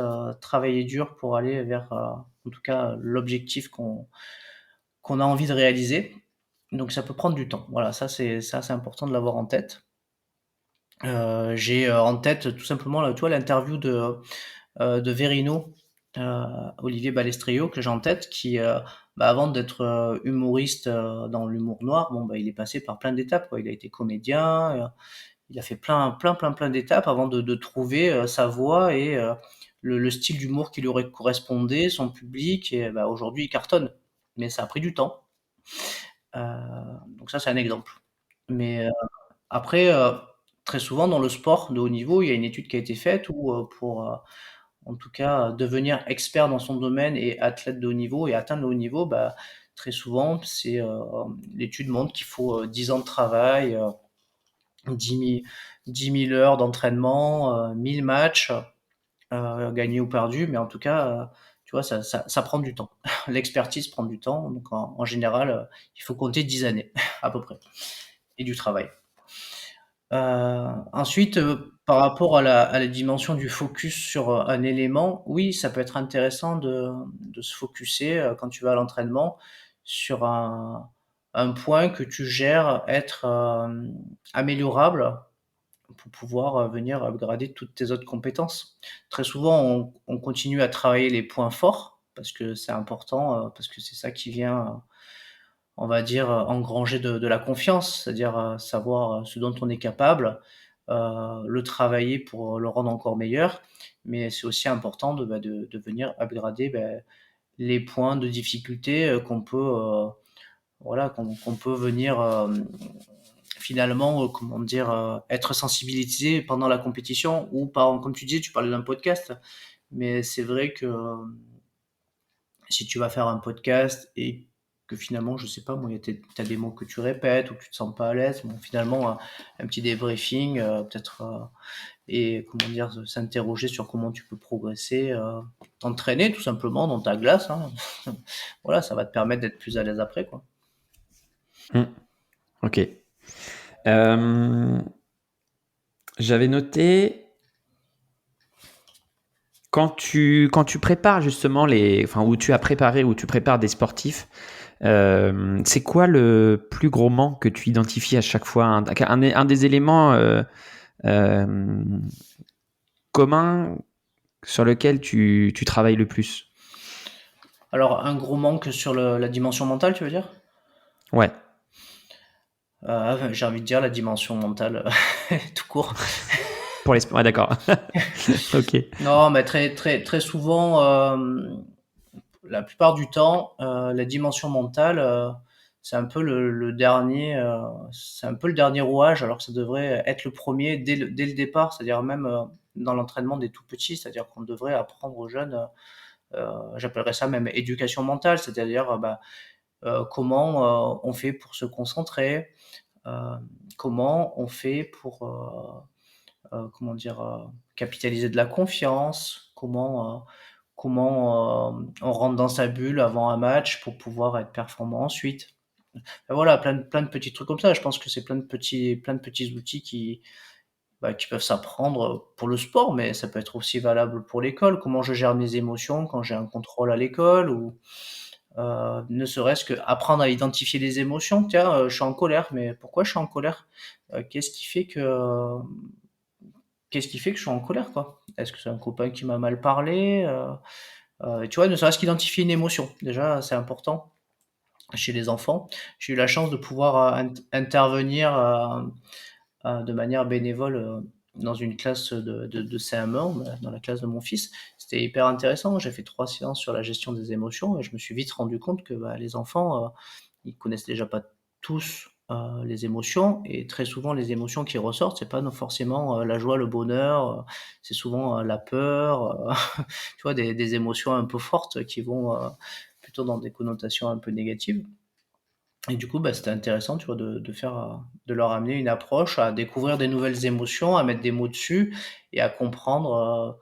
travailler dur pour aller vers, en tout cas, l'objectif qu'on a envie de réaliser. Donc ça peut prendre du temps. Voilà, ça c'est important de l'avoir en tête. J'ai en tête tout simplement là, tu vois, l'interview de Verino, Olivier Balestrio, que j'ai en tête, qui, avant d'être humoriste dans l'humour noir, bon, il est passé par plein d'étapes, quoi. Il a été comédien, il a fait plein d'étapes avant de trouver sa voie et le style d'humour qui lui aurait correspondé, son public, et aujourd'hui il cartonne. Mais ça a pris du temps. Donc ça, c'est un exemple. Mais après, très souvent dans le sport de haut niveau, il y a une étude qui a été faite où pour en tout cas, devenir expert dans son domaine et athlète de haut niveau et atteindre le haut niveau, très souvent, l'étude montre qu'il faut 10 ans de travail, 10 000 heures d'entraînement, 1000 matchs, gagnés ou perdus, mais en tout cas, tu vois, ça prend du temps. L'expertise prend du temps, donc en général, il faut compter 10 années à peu près, et du travail. Ensuite, par rapport à la dimension du focus sur un élément, oui, ça peut être intéressant de se focuser quand tu vas à l'entraînement sur un point que tu gères être améliorable pour pouvoir venir upgrader toutes tes autres compétences. Très souvent, on continue à travailler les points forts parce que c'est important, parce que c'est ça qui vient on va dire, engranger de la confiance, c'est-à-dire savoir ce dont on est capable, le travailler pour le rendre encore meilleur. Mais c'est aussi important de venir upgrader les points de difficulté qu'on peut, voilà, qu'on peut venir finalement, comment dire, être sensibilisé pendant la compétition ou par, comme tu disais, tu parlais d'un podcast, mais c'est vrai que si tu vas faire un podcast et que finalement, je sais pas, moi, tu as des mots que tu répètes ou que tu te sens pas à l'aise, bon, finalement, un petit débriefing, peut-être, et comment dire, s'interroger sur comment tu peux progresser, t'entraîner tout simplement dans ta glace, hein. Voilà, ça va te permettre d'être plus à l'aise après, quoi. Ok. J'avais noté quand tu prépares justement où tu as préparé, où tu prépares des sportifs, c'est quoi le plus gros manque que tu identifies à chaque fois, un des éléments communs sur lequel tu travailles le plus? Alors, un gros manque sur la dimension mentale, tu veux dire? Ouais. J'ai envie de dire la dimension mentale, tout court. Pour les... Ouais, d'accord. Ok. Non, mais très souvent, la plupart du temps, la dimension mentale, c'est un peu le dernier, c'est un peu le dernier rouage, alors que ça devrait être le premier dès le départ, c'est-à-dire même dans l'entraînement des tout petits, c'est-à-dire qu'on devrait apprendre aux jeunes, j'appellerais ça même éducation mentale, c'est-à-dire comment on fait pour se concentrer, euh, comment on fait pour comment dire, capitaliser de la confiance, comment on rentre dans sa bulle avant un match pour pouvoir être performant ensuite. Et voilà, plein de petits trucs comme ça. Je pense que c'est plein de petits outils qui peuvent s'apprendre pour le sport, mais ça peut être aussi valable pour l'école. Comment je gère mes émotions quand j'ai un contrôle à l'école, ou ne serait-ce que apprendre à identifier les émotions. Tiens, je suis en colère, mais pourquoi je suis en colère? Qu'est-ce qui fait que je suis en colère, quoi? Est-ce que c'est un copain qui m'a mal parlé? Tu vois, ne serait-ce qu'identifier une émotion. Déjà, c'est important chez les enfants. J'ai eu la chance de pouvoir intervenir de manière bénévole dans une classe de CM1, dans la classe de mon fils. C'était hyper intéressant. J'ai fait 3 séances sur la gestion des émotions et je me suis vite rendu compte que les enfants, ils connaissent déjà pas tous les émotions, et très souvent les émotions qui ressortent, c'est pas forcément la joie, le bonheur, c'est souvent la peur, tu vois, des émotions un peu fortes qui vont plutôt dans des connotations un peu négatives. Et du coup, c'était intéressant, tu vois, de leur amener une approche à découvrir des nouvelles émotions, à mettre des mots dessus et à comprendre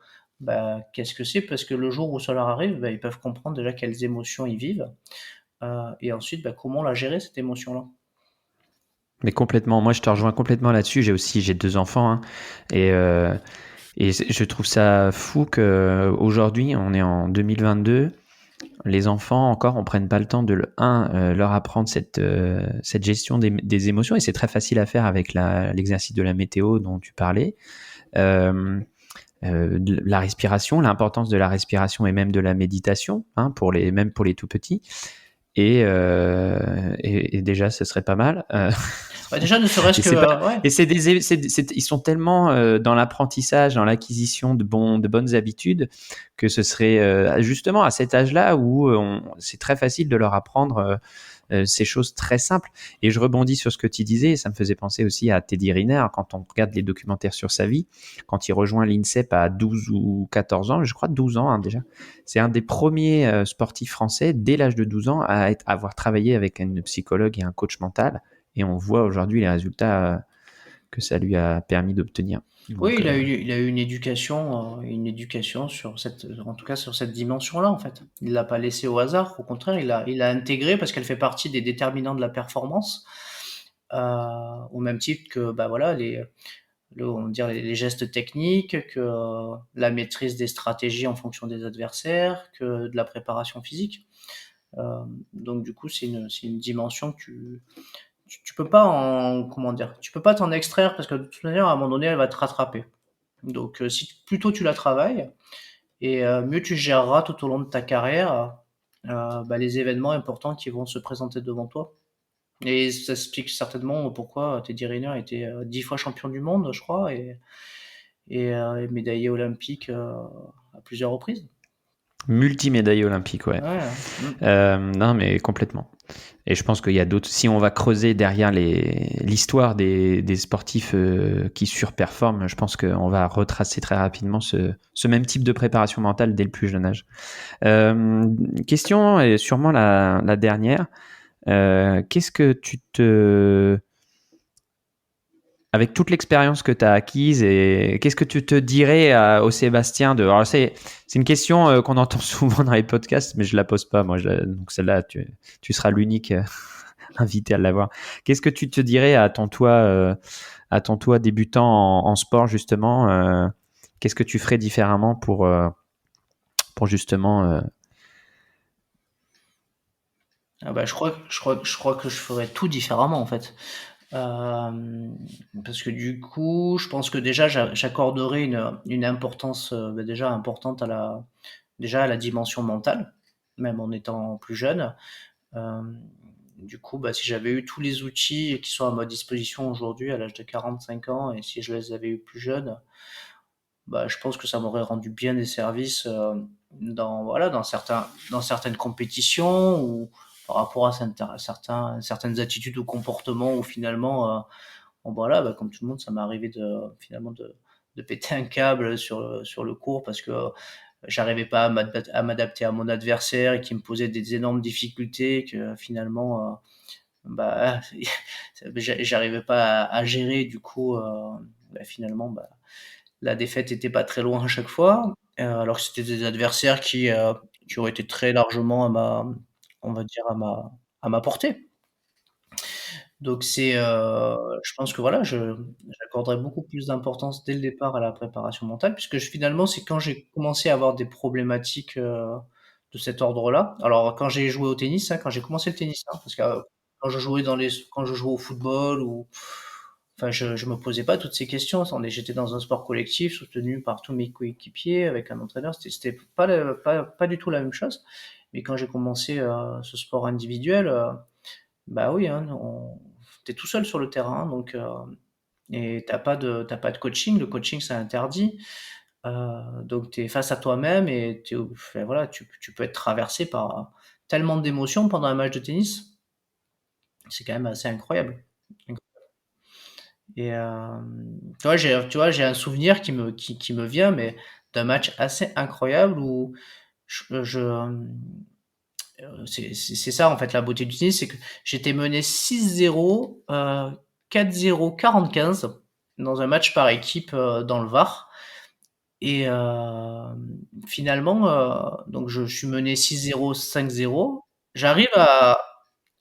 qu'est-ce que c'est, parce que le jour où ça leur arrive, ils peuvent comprendre déjà quelles émotions ils vivent, et ensuite comment la gérer, cette émotion-là. Mais complètement. Moi, je te rejoins complètement là-dessus. J'ai 2 enfants, hein, et, euh, et je trouve ça fou que aujourd'hui, on est en 2022. Les enfants, encore, on prenne pas le temps de leur apprendre cette gestion des émotions, et c'est très facile à faire avec l'exercice de la météo dont tu parlais. Euh, la respiration, l'importance de la respiration et même de la méditation, hein, même pour les tout petits. Et déjà, ce serait pas mal. Déjà, ne serait-ce Et que, c'est pas, ouais. et ils sont tellement dans l'apprentissage, dans l'acquisition de bonnes habitudes, que ce serait justement à cet âge-là où c'est très facile de leur apprendre ces choses très simples. Et je rebondis sur ce que tu disais, ça me faisait penser aussi à Teddy Riner, quand on regarde les documentaires sur sa vie, quand il rejoint l'INSEP à 12 ou 14 ans, je crois 12 ans, hein, déjà. C'est un des premiers sportifs français, dès l'âge de 12 ans, à avoir travaillé avec une psychologue et un coach mental. Et on voit aujourd'hui les résultats que ça lui a permis d'obtenir. Oui, Donc, il a eu une éducation en tout cas sur cette dimension-là, en fait. Il l'a pas laissé au hasard. Au contraire, il a intégré parce qu'elle fait partie des déterminants de la performance, au même titre que, voilà, on va dire les gestes techniques, que la maîtrise des stratégies en fonction des adversaires, que de la préparation physique. Donc, du coup, c'est une dimension que tu peux pas comment dire, tu peux pas t'en extraire, parce que de toute manière, à un moment donné, elle va te rattraper. Donc, si plus tôt tu la travailles, et mieux tu géreras tout au long de ta carrière les événements importants qui vont se présenter devant toi. Et ça explique certainement pourquoi Teddy Riner était 10 fois champion du monde, je crois, et médaillé olympique à plusieurs reprises. multimédaille olympique, ouais. Ouais. Non, mais complètement. Et je pense qu'il y a d'autres. Si on va creuser derrière l'histoire des sportifs qui surperforment, je pense qu'on va retracer très rapidement ce même type de préparation mentale dès le plus jeune âge. Question, et sûrement la dernière. Qu'est-ce que avec toute l'expérience que tu as acquise, et qu'est-ce que tu te dirais au Sébastien Alors c'est une question qu'on entend souvent dans les podcasts, mais je la pose pas moi. Donc celle-là, tu seras l'unique invité à l'avoir. Qu'est-ce que tu te dirais à ton toi débutant en sport, justement qu'est-ce que tu ferais différemment pour justement Je crois que je ferais tout différemment, en fait. Parce que du coup, je pense que déjà j'accorderais une importance déjà importante déjà à la dimension mentale, même en étant plus jeune. Euh, du coup, si j'avais eu tous les outils qui sont à ma disposition aujourd'hui à l'âge de 45 ans, et si je les avais eu plus jeunes, je pense que ça m'aurait rendu bien des services dans certaines compétitions, ou par rapport à certaines attitudes ou comportements où finalement, bon, voilà, bah, comme tout le monde, ça m'est arrivé finalement de péter un câble sur le court parce que j'arrivais pas à m'adapter à mon adversaire et qui me posait des énormes difficultés que finalement, bah, j'arrivais pas à gérer. Du coup, bah, finalement, bah, la défaite était pas très loin à chaque fois, alors que c'était des adversaires qui auraient été très largement on va dire à ma portée. Donc je pense que voilà, j'accorderais beaucoup plus d'importance dès le départ à la préparation mentale, puisque finalement, c'est quand j'ai commencé à avoir des problématiques de cet ordre-là. Alors, quand j'ai joué au tennis, hein, quand j'ai commencé le tennis, hein, parce que quand je jouais au football ou, enfin, je me posais pas toutes ces questions. J'étais dans un sport collectif soutenu par tous mes coéquipiers avec un entraîneur. C'était pas du tout la même chose. Mais quand j'ai commencé ce sport individuel, bah oui, hein, t'es tout seul sur le terrain, donc et t'as pas de coaching. Le coaching, c'est interdit. Donc t'es face à toi-même et enfin, voilà, tu peux être traversé par tellement d'émotions pendant un match de tennis. C'est quand même assez incroyable. Et tu vois, j'ai un souvenir qui me vient, mais d'un match assez incroyable où c'est ça en fait la beauté du tennis, c'est que j'étais mené 6-0, 4-0, 45 dans un match par équipe dans le Var. Et finalement, donc je suis mené 6-0, 5-0. J'arrive à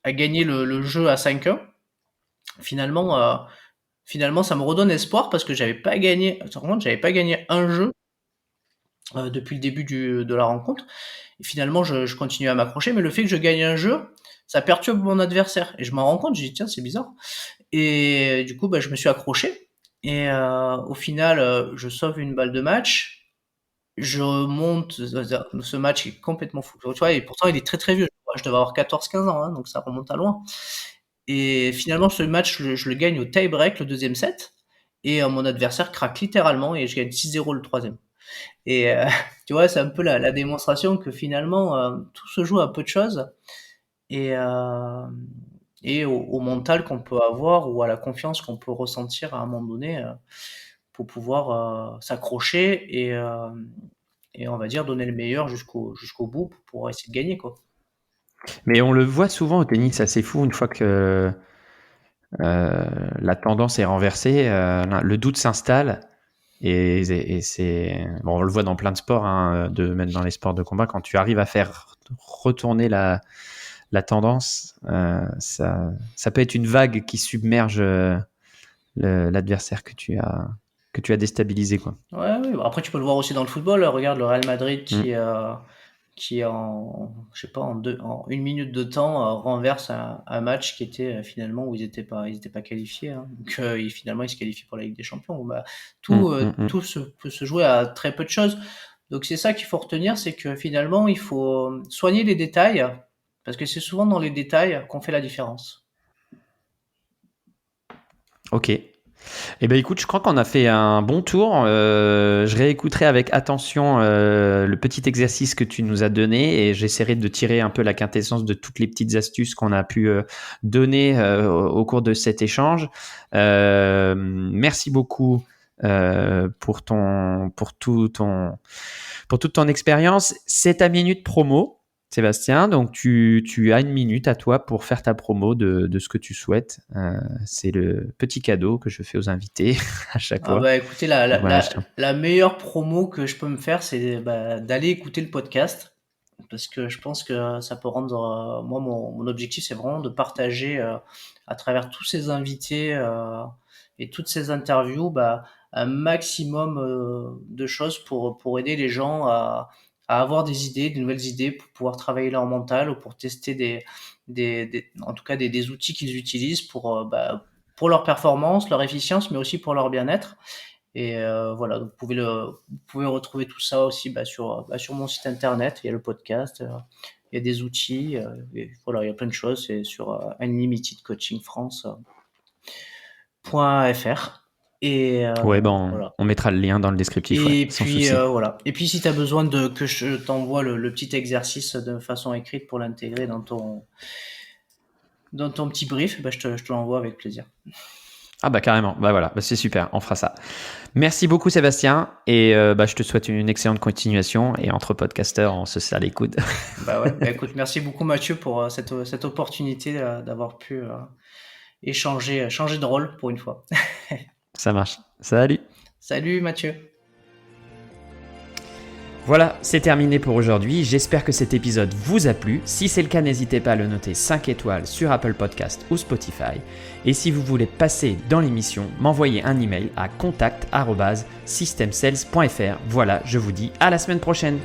gagner le jeu à 5-1. Finalement, finalement, ça me redonne espoir parce que j'avais pas gagné. Par contre, j'avais pas gagné un jeu depuis le début de la rencontre. Et finalement, je continue à m'accrocher, mais le fait que je gagne un jeu, ça perturbe mon adversaire. Et je m'en rends compte, je dis tiens, c'est bizarre. Et du coup, bah, je me suis accroché. Et au final, je sauve une balle de match. Je monte, ce match est complètement fou. Tu vois, et pourtant, il est très très vieux. Je devais avoir 14-15 ans, hein, donc ça remonte à loin. Et finalement, ce match, je le gagne au tie-break, le deuxième set. Et mon adversaire craque littéralement et je gagne 6-0 le troisième. Et tu vois, c'est un peu la démonstration que finalement, tout se joue à peu de choses et, au mental qu'on peut avoir ou à la confiance qu'on peut ressentir à un moment donné pour pouvoir s'accrocher et on va dire donner le meilleur jusqu'au bout pour pouvoir essayer de gagner, quoi. Mais on le voit souvent au tennis, c'est assez fou, une fois que la tendance est renversée, le doute s'installe. Et c'est bon, on le voit dans plein de sports, hein, même dans les sports de combat, quand tu arrives à faire retourner la tendance, ça peut être une vague qui submerge l'adversaire que tu as déstabilisé, quoi. Ouais, oui. Après, tu peux le voir aussi dans le football. Regarde le Real Madrid Mm. qui je sais pas, en une minute de temps, renverse un match qui était finalement où ils étaient pas qualifiés. Hein. Donc, finalement, ils se qualifient pour la Ligue des Champions. Bon, bah, Mm, mm, mm. tout peut se jouer à très peu de choses. Donc, c'est ça qu'il faut retenir, c'est que finalement, il faut soigner les détails, parce que c'est souvent dans les détails qu'on fait la différence. Ok. Eh ben écoute, je crois qu'on a fait un bon tour. Je réécouterai avec attention le petit exercice que tu nous as donné et j'essaierai de tirer un peu la quintessence de toutes les petites astuces qu'on a pu donner au cours de cet échange. Merci beaucoup pour toute ton expérience. C'est ta minute promo, Sébastien. Donc, tu as une minute à toi pour faire ta promo de ce que tu souhaites. C'est le petit cadeau que je fais aux invités à chaque Ah fois. bah écoutez, Donc, voilà, la meilleure promo que je peux me faire, c'est bah, d'aller écouter le podcast. Parce que je pense que ça peut rendre. Moi, mon objectif, c'est vraiment de partager à travers tous ces invités et toutes ces interviews, bah, un maximum de choses pour aider les gens à avoir des idées, des nouvelles idées, pour pouvoir travailler leur mental ou pour tester en tout cas des outils qu'ils utilisent bah, pour leur performance, leur efficience, mais aussi pour leur bien-être. Et voilà, donc vous pouvez retrouver tout ça aussi bah, sur mon site internet. Il y a le podcast, il y a des outils, et voilà, il y a plein de choses. C'est sur unlimitedcoachingfrance.fr. Et Ouais, voilà. on mettra le lien dans le descriptif, ouais, Et sans puis souci. voilà. Et puis si tu as besoin que je t'envoie le petit exercice de façon écrite pour l'intégrer dans ton petit brief, je te l'envoie avec plaisir. Ah bah carrément, bah voilà, c'est super, on fera ça. Merci beaucoup Sébastien, et je te souhaite une excellente continuation, et entre podcasteurs, on se serre les coudes. Écoute, merci beaucoup Mathieu pour cette opportunité d'avoir pu changer de rôle pour une fois. Ça marche, salut. Salut Mathieu. Voilà, c'est terminé pour aujourd'hui. J'espère que cet épisode vous a plu. Si c'est le cas, n'hésitez pas à le noter 5 étoiles sur Apple Podcast ou Spotify. Et si vous voulez passer dans l'émission, m'envoyez un email à contact@systemsales.fr. Voilà, je vous dis à la semaine prochaine.